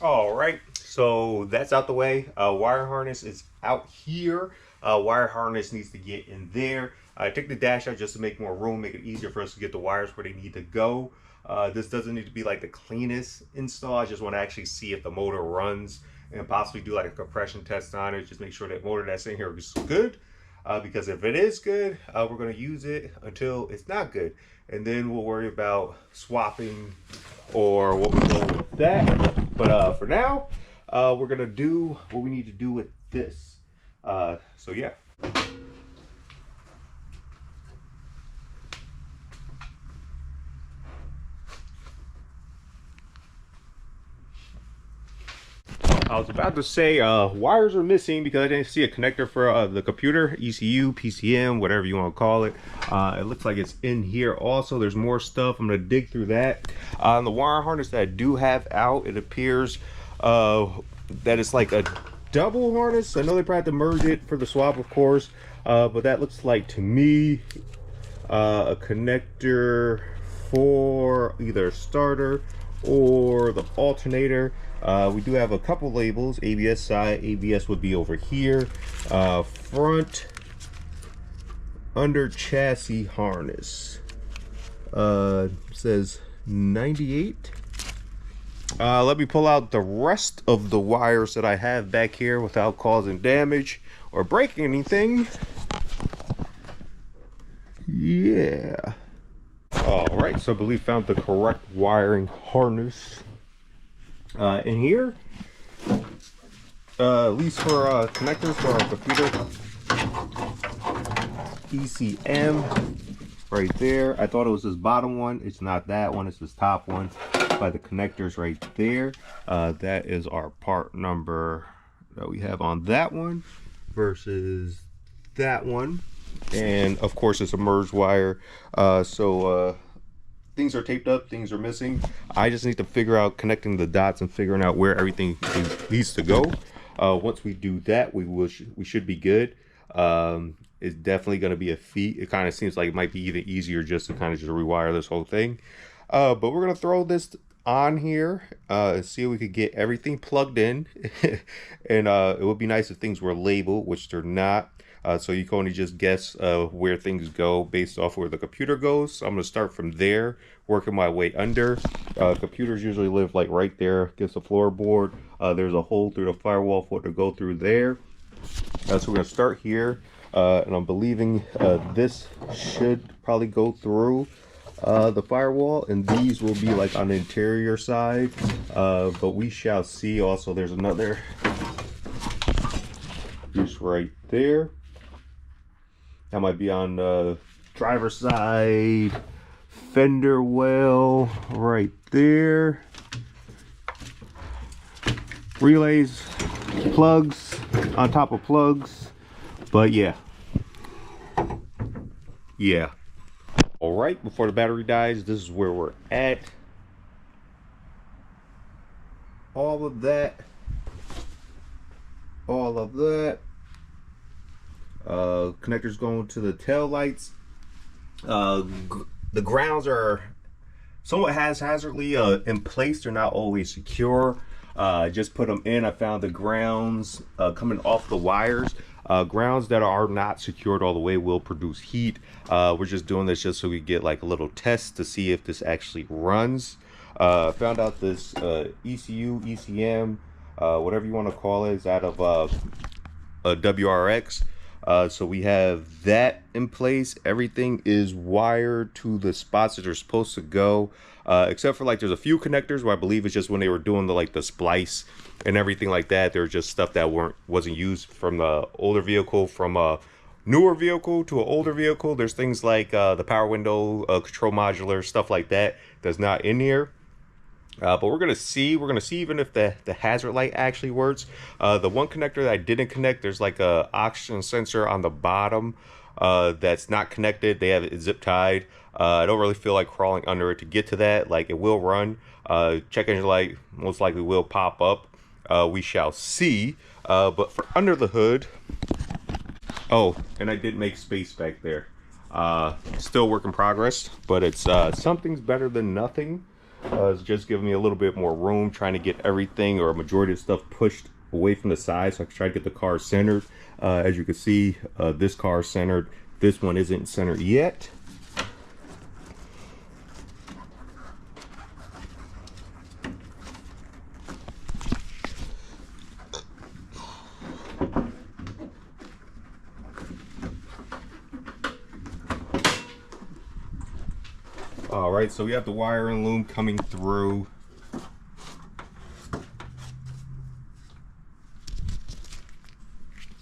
All right, so that's out the way. Wire harness is out here. Wire harness needs to get in there. I took the dash out just to make more room, make it easier for us to get the wires where they need to go. This doesn't need to be like the cleanest install. I just want to actually see if the motor runs and possibly do like a compression test on it. Just make sure that motor that's in here is good. Because if it is good, we're going to use it until it's not good. And then we'll worry about swapping or what we do with that. But for now, we're going to do what we need to do with this. So yeah. I was about to say wires are missing because I didn't see a connector for the computer, ECU, PCM, whatever you want to call it. It looks like it's in here also. There's more stuff. I'm going to dig through that. On the wire harness that I do have out, it appears that it's like a double harness. I know they probably have to merge it for the swap, of course, but that looks like to me a connector for either starter or the alternator. We do have a couple labels. ABS side, ABS would be over here. Front under chassis harness. Says 98. Let me pull out the rest of the wires that I have back here without causing damage or breaking anything. Yeah. All right, so I believe found the correct wiring harness in here, at least for connectors for our computer. ECM right there. I thought it was this bottom one. It's not that one, it's this top one by the connectors right there. That is our part number that we have on that one versus that one. And of course it's a merged wire, so things are taped up, things are missing. I just need to figure out connecting the dots and figuring out where everything needs to go. Once we do that, we should be good. It's definitely going to be a feat. It kind of seems like it might be even easier just to kind of just rewire this whole thing. But we're going to throw this on here and see if we could get everything plugged in. And it would be nice if things were labeled, which they're not. So you can only just guess where things go based off where the computer goes. So I'm going to start from there, working my way under. Computers usually live like right there against the floorboard. There's a hole through the firewall for it to go through there. So we're going to start here, and I'm believing this should probably go through the firewall, and these will be like on the interior side, but we shall see. Also, there's another piece right there. That might be on the driver's side. Fender well right there. Relays, plugs on top of plugs. But yeah. All right, before the battery dies, this is where we're at. All of that. Connectors going to the tail lights. The grounds are somewhat haphazardly in place. They're not always secure. Just put them in. I found the grounds coming off the wires. Grounds that are not secured all the way will produce heat. We're just doing this just so we get like a little test to see if this actually runs. Found out this ECU, ECM, whatever you want to call it, is out of a WRX. So we have that in place. Everything is wired to the spots that are supposed to go, except for like there's a few connectors where I believe it's just when they were doing the splice and everything like that. There's just stuff that wasn't used from the older vehicle, from a newer vehicle to an older vehicle. There's things like the power window, control modular, stuff like that that's not in here. But we're gonna see even if the hazard light actually works. The one connector that I didn't connect, there's like a oxygen sensor on the bottom that's not connected. They have it zip tied. I don't really feel like crawling under it to get to that. Like, it will run. Check engine light most likely will pop up. We shall see. But for under the hood, oh, and I did make space back there. Still work in progress, but it's something's better than nothing. It's just giving me a little bit more room, trying to get everything or a majority of stuff pushed away from the side so I can try to get the car centered. As you can see, this car is centered. This one isn't centered yet. All right, so we have the wiring loom coming through.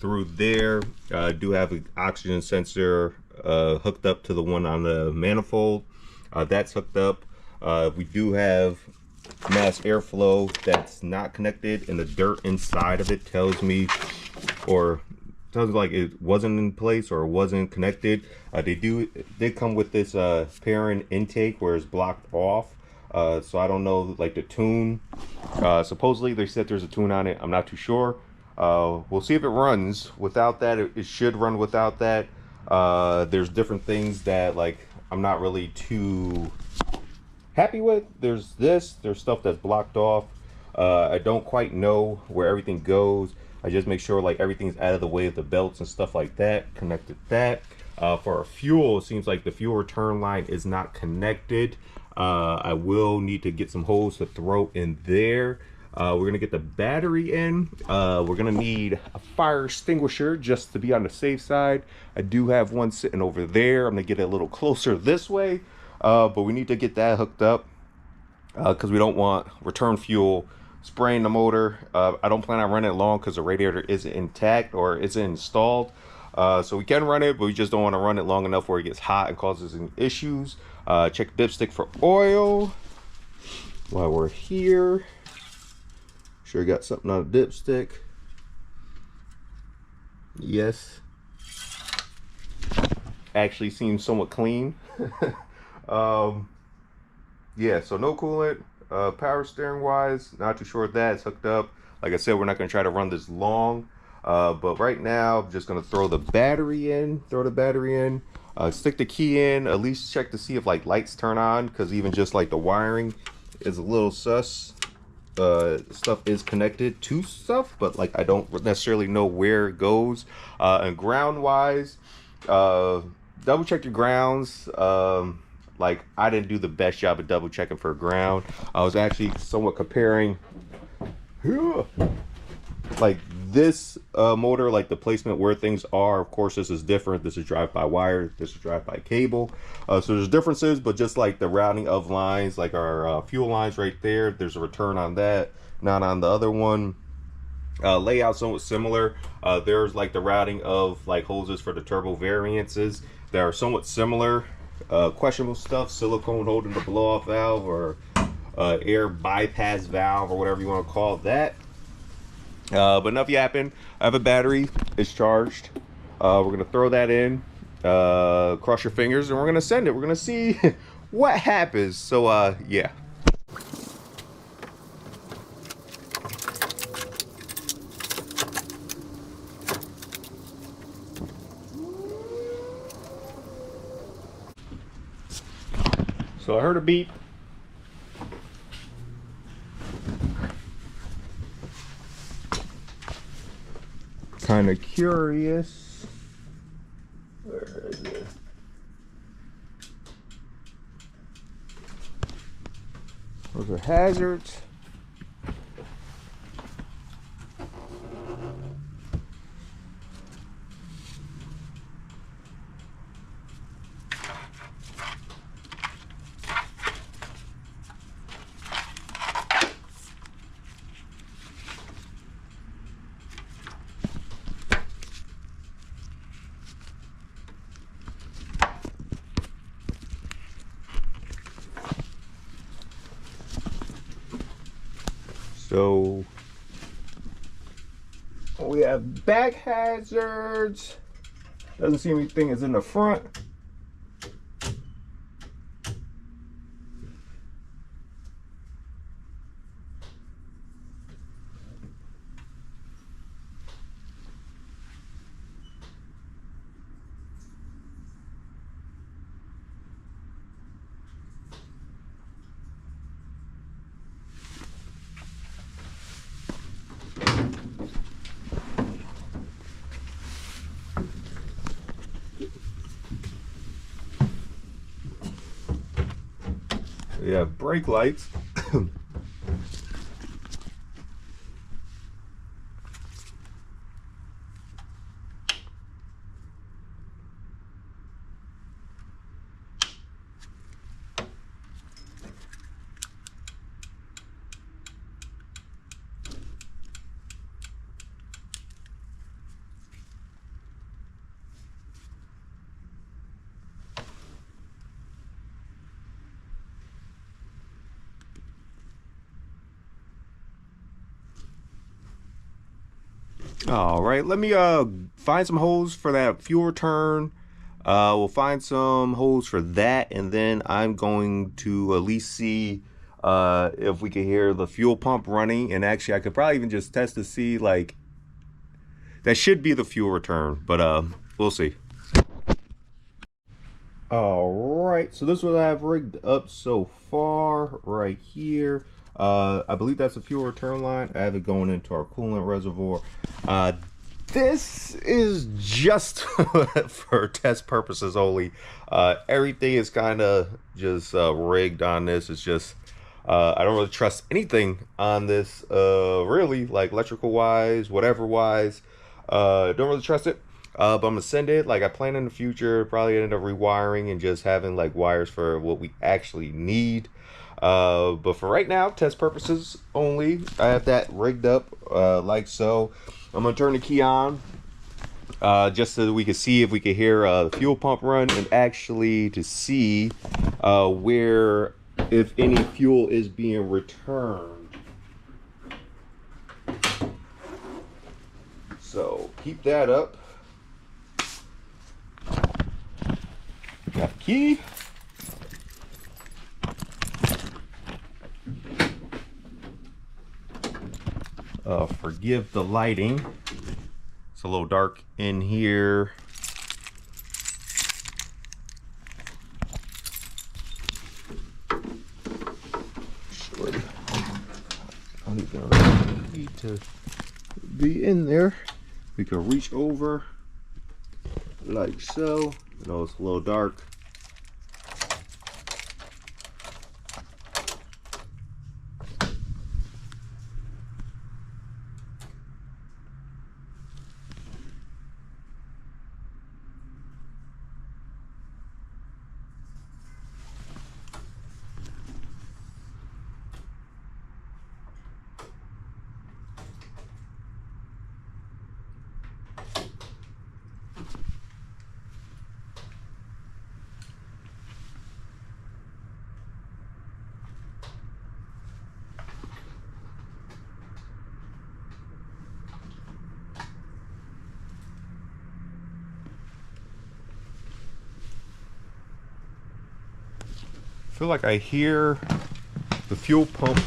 Through there, I do have an oxygen sensor hooked up to the one on the manifold. That's hooked up. We do have mass airflow that's not connected, and the dirt inside of it tells me, or tells me like it wasn't in place or wasn't connected. They come with this pairing intake where it's blocked off. So I don't know, like the tune. Supposedly they said there's a tune on it. I'm not too sure. We'll see if it runs without that. It should run without that. There's different things that like I'm not really too happy with. There's stuff that's blocked off. I don't quite know where everything goes. I just make sure like everything's out of the way of the belts and stuff like that. Connected that. For our fuel, it seems like the fuel return line is not connected. I will need to get some holes to throw in there. We're gonna get the battery in. We're gonna need a fire extinguisher just to be on the safe side. I do have one sitting over there. I'm gonna get it a little closer this way, but we need to get that hooked up because we don't want return fuel spraying the motor. I don't plan on running it long because the radiator isn't intact or isn't installed. So we can run it, but we just don't want to run it long enough where it gets hot and causes any issues. Check dipstick for oil while we're here. Sure got something on a dipstick. Yes. Actually seems somewhat clean. Yeah, so no coolant. Power steering wise, not too sure if that's hooked up. Like I said, we're not going to try to run this long. But right now, I'm just going to throw the battery in. Stick the key in. At least check to see if like lights turn on. Because even just like the wiring is a little sus. Stuff is connected to stuff, but like I don't necessarily know where it goes. And ground wise, double check your grounds. Like I didn't do the best job of double checking for ground. I was actually somewhat comparing like this motor, like the placement where things are. Of course this is different. This is drive-by wire, this is drive-by cable. So there's differences, but just like the routing of lines, like our fuel lines right there, there's a return on that, not on the other one. Layout somewhat similar. There's like the routing of like hoses for the turbo variances that are somewhat similar. Questionable stuff, silicone holding the blow-off valve or air bypass valve or whatever you want to call that. But enough yapping. I have a battery. It's charged. We're going to throw that in. Cross your fingers and we're going to send it. We're going to see what happens. So, yeah. So I heard a beep. Kind of curious. Where is it? Those are hazards. So we have back hazards. Doesn't seem anything is in the front. We have brake lights. All right, let me find some holes for that fuel return. We'll find some holes for that, and then I'm going to at least see if we can hear the fuel pump running. And actually, I could probably even just test to see, like, that should be the fuel return, but we'll see. All right, so this is what I have rigged up so far right here. I believe that's a fuel return line. I have it going into our coolant reservoir. This is just for test purposes only. Everything is kind of just rigged on this. It's just I don't really trust anything on this, really, like electrical wise, whatever wise. Don't really trust it. But I'm gonna send it. Like, I plan in the future, probably end up rewiring and just having like wires for what we actually need. But for right now, test purposes only, I have that rigged up like so. I'm gonna turn the key on just so that we can see if we can hear the fuel pump run, and actually to see where, if any fuel is being returned. So keep that up. Got the key. Forgive the lighting. It's a little dark in here. Sure. I don't even really need to be in there. We can reach over like so. I know it's a little dark. I feel like I hear the fuel pump.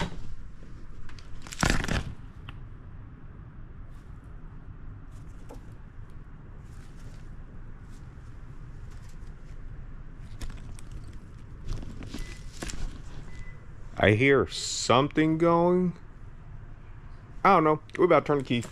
I hear something going. I don't know. We're about to turn the key.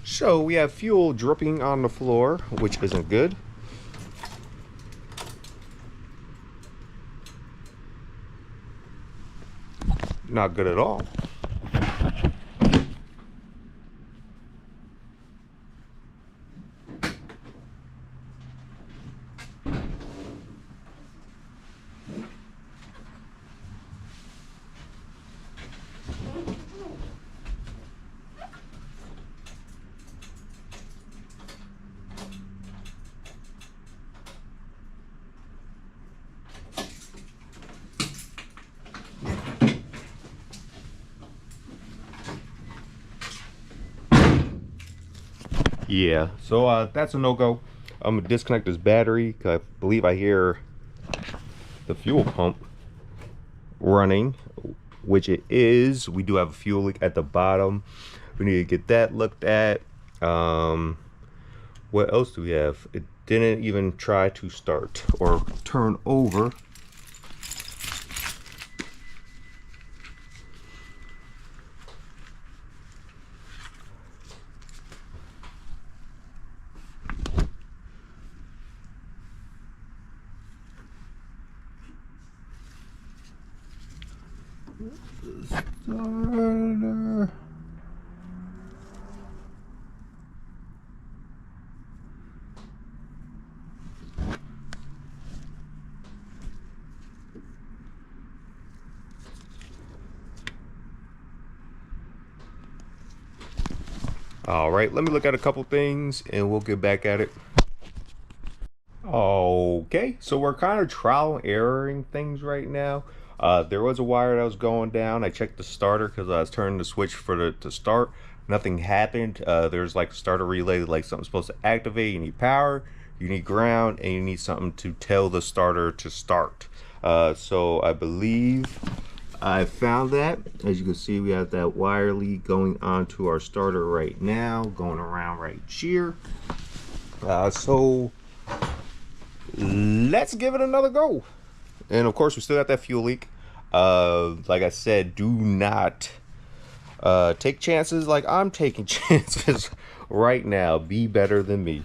So we have fuel dripping on the floor, which isn't good. Not good at all. Yeah, so that's a no-go. I'm gonna disconnect this battery because I believe I hear the fuel pump running, which it is. We do have a fuel leak at the bottom. We need to get that looked at. What else do we have? It didn't even try to start or turn over. Starter. All right, let me look at a couple things and we'll get back at it. Okay, so we're kind of trial and erroring things right now. There was a wire that was going down. I checked the starter because I was turning the switch for the to start. Nothing happened. There's like a starter relay, like something's supposed to activate. You need power, you need ground, and you need something to tell the starter to start. So I believe I found that. As you can see, we have that wire lead going onto our starter right now, going around right here. So let's give it another go. And of course, we still got that fuel leak. Like I said, do not take chances like I'm taking chances right now. Be better than me.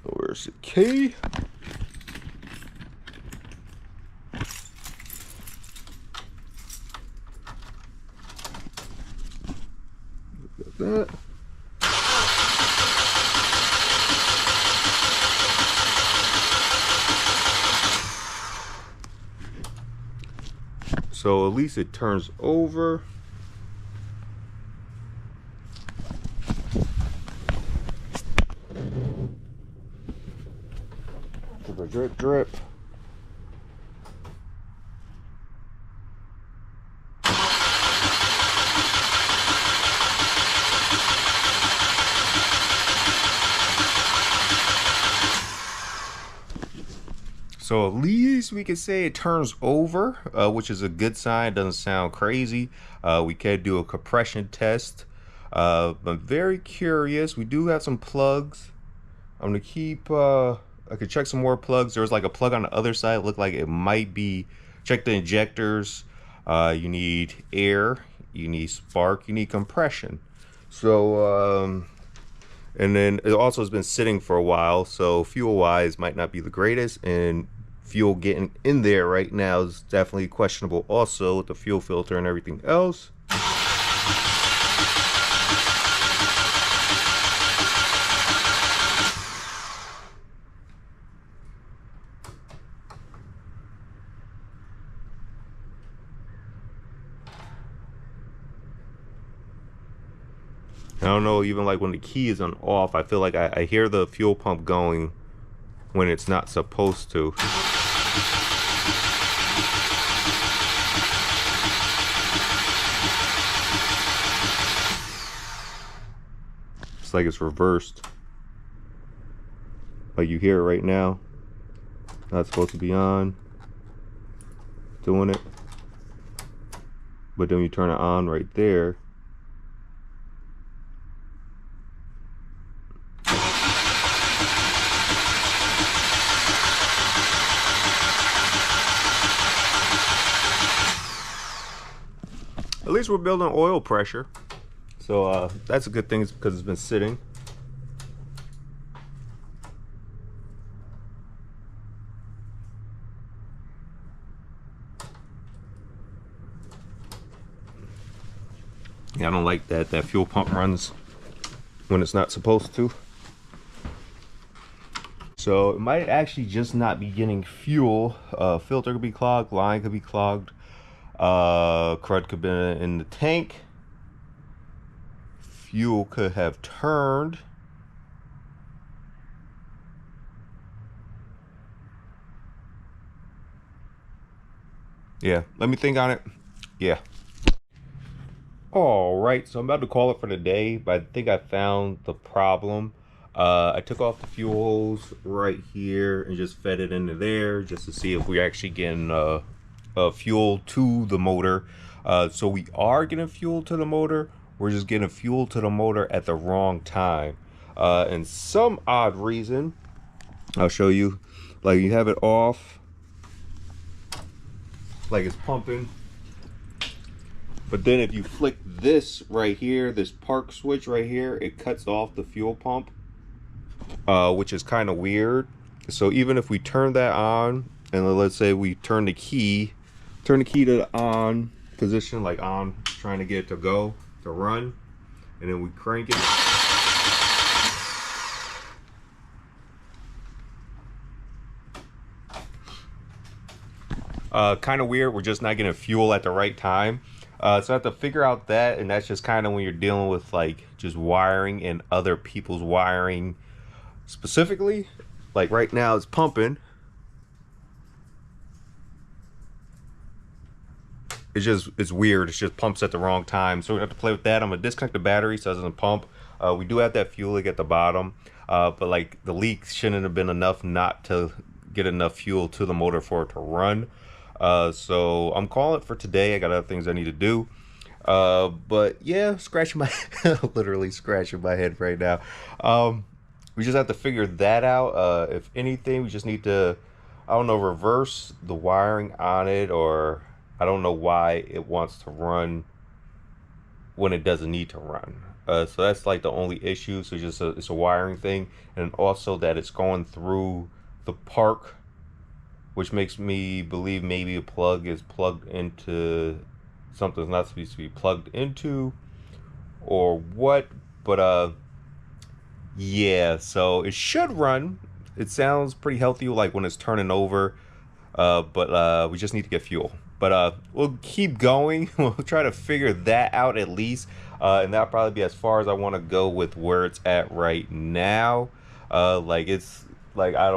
Where's the key? That. So at least it turns over. Drip, drip, drip. So at least we can say it turns over, which is a good sign. Doesn't sound crazy. We could do a compression test. I'm very curious. We do have some plugs. I'm gonna keep. I could check some more plugs. There's like a plug on the other side. Look like it might be. Check the injectors. You need air. You need spark. You need compression. So. And then it also has been sitting for a while, so fuel wise might not be the greatest, and fuel getting in there right now is definitely questionable also with the fuel filter and everything else. I don't know, even like when the key is on off, I feel like I hear the fuel pump going when it's not supposed to. It's like it's reversed. Like you hear it right now. Not supposed to be on. Doing it. But then you turn it on right there. At least we're building oil pressure. So that's a good thing because it's been sitting. Yeah, I don't like that fuel pump runs when it's not supposed to. So it might actually just not be getting fuel. Filter could be clogged, line could be clogged. Crud could be in the tank. Fuel could have turned. Yeah, let me think on it. Yeah. All right, so I'm about to call it for the day, but I think I found the problem. I took off the fuel hose right here and just fed it into there just to see if we're actually getting fuel to the motor. So we are getting fuel to the motor. We're just getting fuel to the motor at the wrong time. And some odd reason, I'll show you, like you have it off, like it's pumping. But then if you flick this right here, this park switch right here, it cuts off the fuel pump, which is kind of weird. So even if we turn that on, and let's say we turn the key to the on position, like on, trying to get it to go, to run, and then we crank it. Kind of weird, we're just not getting fuel at the right time. So I have to figure out that, and that's just kind of when you're dealing with like just wiring and other people's wiring specifically. Like right now it's pumping. It's weird, it's just pumps at the wrong time. So we have to play with that. I'm gonna disconnect the battery so it doesn't pump. We do have that fuel leak at the bottom, but like the leak shouldn't have been enough not to get enough fuel to the motor for it to run. So I'm calling it for today. I got other things I need to do. But yeah, scratching my literally scratching my head right now. We just have to figure that out. If anything, we just need to, I don't know, reverse the wiring on it, or I don't know why it wants to run when it doesn't need to run. So that's like the only issue. So just it's a wiring thing, and also that it's going through the park, which makes me believe maybe a plug is plugged into something that's not supposed to be plugged into, or what. But yeah, so it should run. It sounds pretty healthy, like when it's turning over. But we just need to get fuel. But we'll keep going. We'll try to figure that out at least, and that'll probably be as far as I want to go with where it's at right now. Like it's like I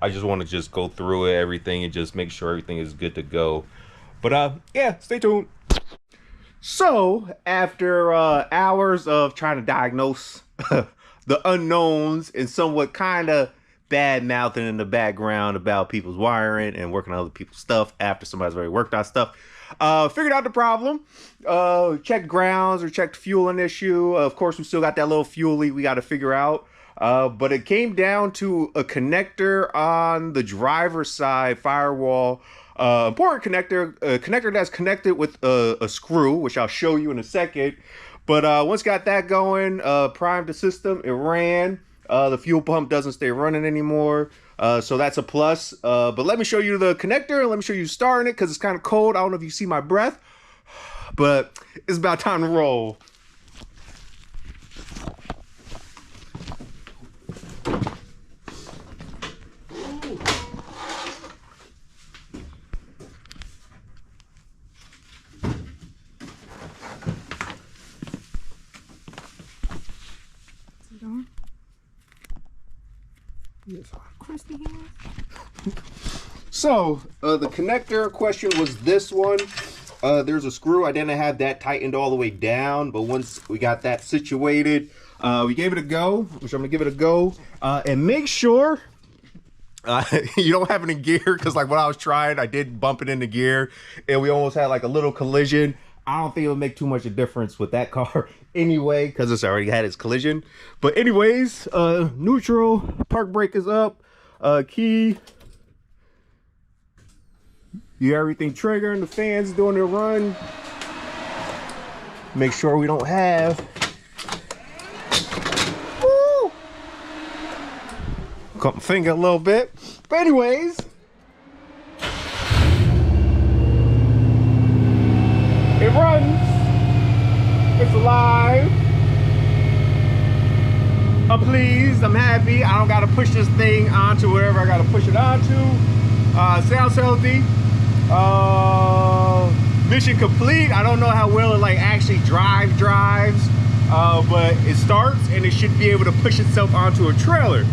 just want to just go through it, everything, and just make sure everything is good to go. But yeah, stay tuned. So after hours of trying to diagnose the unknowns and somewhat kind of bad mouthing in the background about people's wiring and working on other people's stuff after somebody's already worked on stuff, figured out the problem, checked grounds or checked fuel an issue. Of course, we still got that little fuel leak we got to figure out. But it came down to a connector on the driver's side firewall. Important connector, a connector that's connected with a screw, which I'll show you in a second. But once got that going, primed the system, it ran. The fuel pump doesn't stay running anymore. So that's a plus. But let me show you the connector and let me show you starting it, because it's kind of cold. I don't know if you see my breath, but it's about time to roll. So the connector question was this one. There's a screw. I didn't have that tightened all the way down, but once we got that situated, we gave it a go, which I'm gonna give it a go, and make sure you don't have it in gear, because like when I was trying, I did bump it into gear and we almost had like a little collision. I don't think it'll make too much of a difference with that car anyway, because it's already had its collision. But anyways, neutral, park brake is up, key, you everything triggering, the fans doing their run. Make sure we don't have, woo, cut my finger a little bit. But anyways, it runs, it's alive. I'm pleased, I'm happy. I don't gotta push this thing onto wherever I gotta push it onto. Sounds healthy. Mission complete. I don't know how well it like actually drives, but it starts and it should be able to push itself onto a trailer.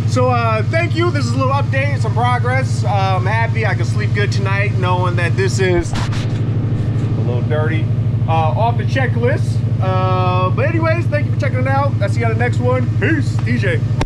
So thank you. This is a little update, some progress. I'm happy I can sleep good tonight knowing that this is a little dirty. off the checklist. But anyways, thank you for checking it out. I'll see you on the next one. Peace, EJ.